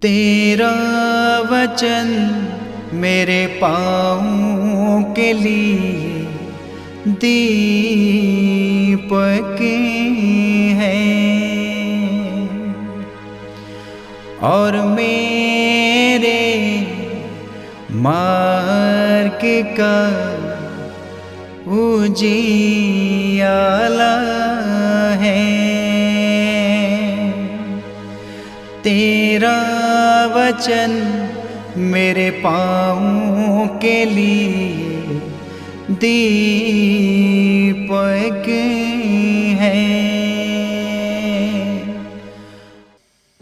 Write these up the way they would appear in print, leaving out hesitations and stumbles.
तेरा वचन मेरे पाँवों के लिए दीपक है और मेरे मार्ग का उजियाला है। तेरा वचन मेरे पाँवों के लिए दीपक है।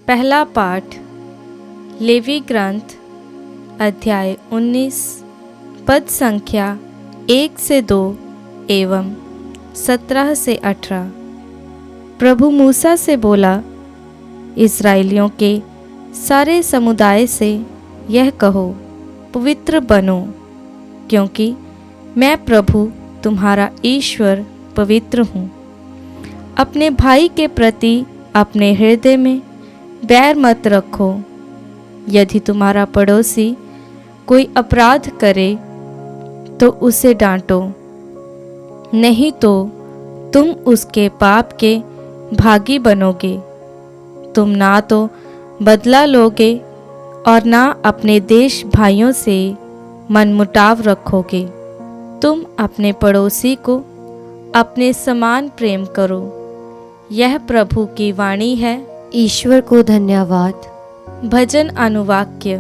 पहला पाठ लेवी ग्रंथ अध्याय 19 पद संख्या 1 से 2 एवं 17 से 18। प्रभु मूसा से बोला, इस्राएलियों के सारे समुदाय से यह कहो, पवित्र बनो, क्योंकि मैं प्रभु तुम्हारा ईश्वर पवित्र हूँ। अपने भाई के प्रति अपने हृदय में बैर मत रखो। यदि तुम्हारा पड़ोसी कोई अपराध करे तो उसे डांटो, नहीं तो तुम उसके पाप के भागी बनोगे। तुम ना तो बदला लोगे और ना अपने देश भाइयों से मनमुटाव रखोगे। तुम अपने पड़ोसी को अपने समान प्रेम करो। यह प्रभु की वाणी है। ईश्वर को धन्यवाद। भजन अनुवाक्य।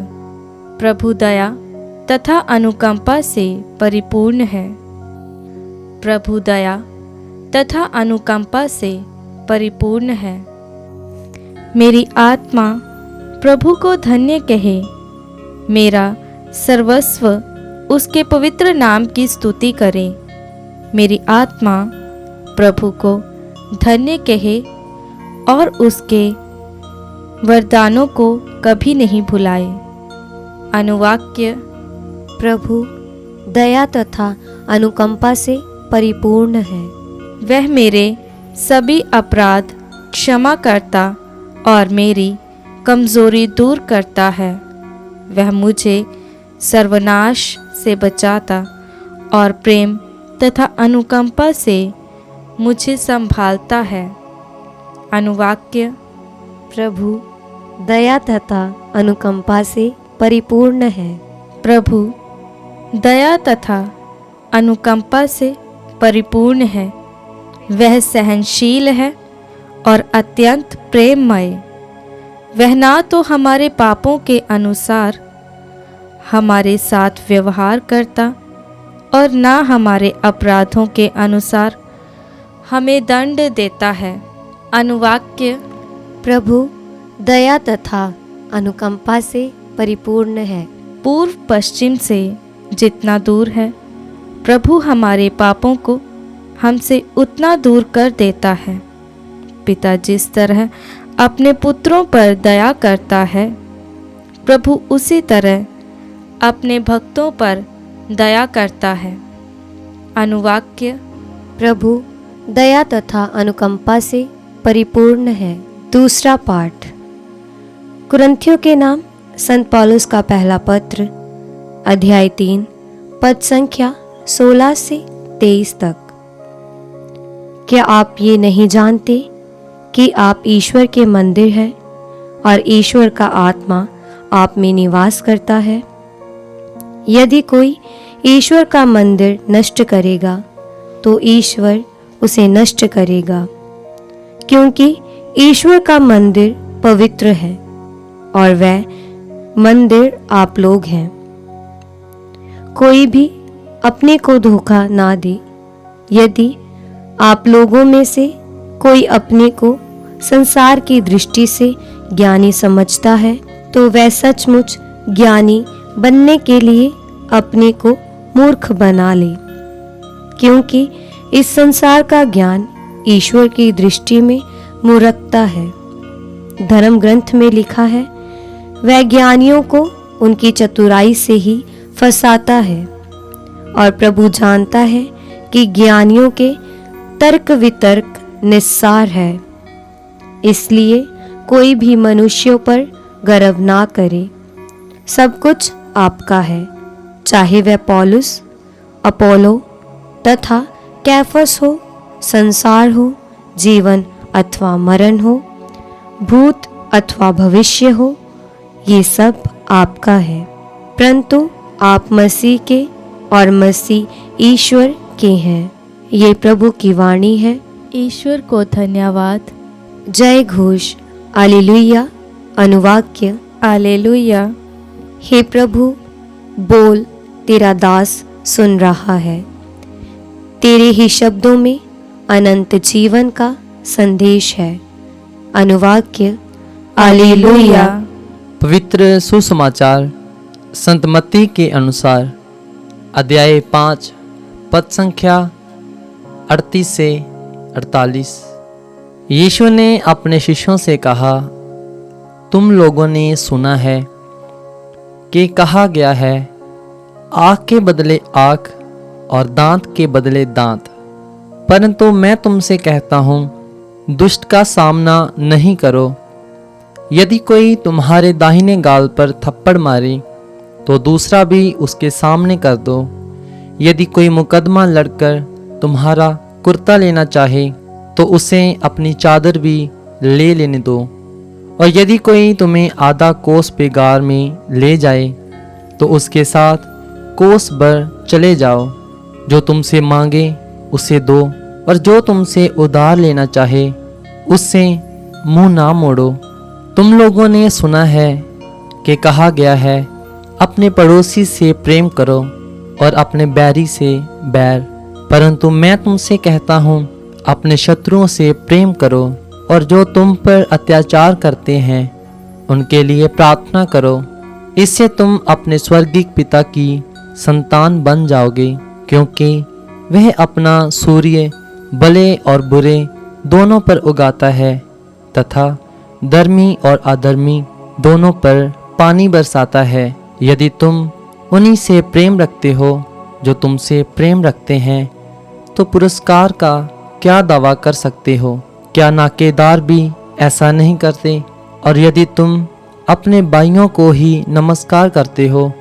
प्रभु दया तथा अनुकंपा से परिपूर्ण है। प्रभु दया तथा अनुकंपा से परिपूर्ण है। मेरी आत्मा प्रभु को धन्य कहे। मेरा सर्वस्व उसके पवित्र नाम की स्तुति करे। मेरी आत्मा प्रभु को धन्य कहे और उसके वरदानों को कभी नहीं भुलाए। अनुवाक्य। प्रभु दया तथा अनुकंपा से परिपूर्ण है। वह मेरे सभी अपराध क्षमा करता और मेरी कमजोरी दूर करता है। वह मुझे सर्वनाश से बचाता और प्रेम तथा अनुकंपा से मुझे संभालता है। अनुवाक्य। प्रभु दया तथा अनुकंपा से परिपूर्ण है। प्रभु दया तथा अनुकंपा से परिपूर्ण है। वह सहनशील है और अत्यंत प्रेममय। वह ना तो हमारे पापों के अनुसार हमारे साथ व्यवहार करता और ना हमारे अपराधों के अनुसार हमें दंड देता है। अनुवाक्य। प्रभु दया तथा अनुकंपा से परिपूर्ण है। पूर्व पश्चिम से जितना दूर है, प्रभु हमारे पापों को हमसे उतना दूर कर देता है। पिता जिस तरह अपने पुत्रों पर दया करता है, प्रभु उसी तरह अपने भक्तों पर दया करता है। अनुवाक्य। प्रभु दया तथा अनुकंपा से परिपूर्ण है। दूसरा पाठ कुरिन्थियों के नाम संत पौलुस का पहला पत्र अध्याय 3 पद संख्या 16 से 23 तक। क्या आप ये नहीं जानते कि आप ईश्वर के मंदिर हैं और ईश्वर का आत्मा आप में निवास करता है? यदि कोई ईश्वर का मंदिर नष्ट करेगा तो ईश्वर उसे नष्ट करेगा, क्योंकि ईश्वर का मंदिर पवित्र है और वह मंदिर आप लोग हैं। कोई भी अपने को धोखा ना दे। यदि आप लोगों में से कोई अपने को संसार की दृष्टि से ज्ञानी समझता है तो वह सचमुच ज्ञानी बनने के लिए अपने को मूर्ख बना ले, क्योंकि इस संसार का ज्ञान ईश्वर की दृष्टि में मूर्खता है। धर्म ग्रंथ में लिखा है, वह ज्ञानियों को उनकी चतुराई से ही फंसाता है और प्रभु जानता है कि ज्ञानियों के तर्क वितर्क निस्सार है। इसलिए कोई भी मनुष्यों पर गर्व ना करे। सब कुछ आपका है, चाहे वह पौलुस, अपोलो तथा कैफस हो, संसार हो, जीवन अथवा मरण हो, भूत अथवा भविष्य हो, ये सब आपका है। परंतु आप मसीह के और मसीह ईश्वर के हैं। ये प्रभु की वाणी है। ईश्वर को धन्यवाद। जय घोष। हालेलुया। अनुवाक्य। हालेलुया। हे प्रभु, बोल, तेरा दास सुन रहा है। तेरे ही शब्दों में अनंत जीवन का संदेश है। अनुवाक्य। हालेलुया। पवित्र सुसमाचार संत मत्ती के अनुसार अध्याय 5 पद संख्या 38 से 48। यीशु ने अपने शिष्यों से कहा, तुम लोगों ने सुना है कि कहा गया है, आँख के बदले आँख और दांत के बदले दांत। परंतु मैं तुमसे कहता हूँ, दुष्ट का सामना नहीं करो। यदि कोई तुम्हारे दाहिने गाल पर थप्पड़ मारे तो दूसरा भी उसके सामने कर दो। यदि कोई मुकदमा लड़कर तुम्हारा कुर्ता लेना चाहे तो उसे अपनी चादर भी ले लेने दो। और यदि कोई तुम्हें आधा कोस बेगार में ले जाए तो उसके साथ कोस भर चले जाओ। जो तुमसे मांगे उसे दो, और जो तुमसे उधार लेना चाहे उससे मुंह ना मोड़ो। तुम लोगों ने सुना है कि कहा गया है, अपने पड़ोसी से प्रेम करो और अपने बैरी से बैर। परंतु मैं तुमसे कहता हूँ, अपने शत्रुओं से प्रेम करो और जो तुम पर अत्याचार करते हैं उनके लिए प्रार्थना करो। इससे तुम अपने स्वर्गीय पिता की संतान बन जाओगे, क्योंकि वह अपना सूर्य भले और बुरे दोनों पर उगाता है तथा धर्मी और अधर्मी दोनों पर पानी बरसाता है। यदि तुम उन्हीं से प्रेम रखते हो जो तुमसे प्रेम रखते हैं, तो पुरस्कार का क्या दावा कर सकते हो? क्या नाकेदार भी ऐसा नहीं करते? और यदि तुम अपने भाइयों को ही नमस्कार करते हो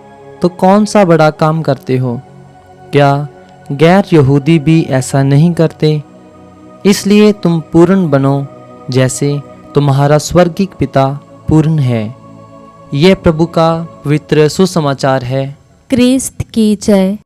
तो कौन सा बड़ा काम करते हो? क्या गैर यहूदी भी ऐसा नहीं करते? इसलिए तुम पूर्ण बनो जैसे तुम्हारा स्वर्गीय पिता पूर्ण है। यह प्रभु का पवित्र सुसमाचार है। क्रिस्त की जय।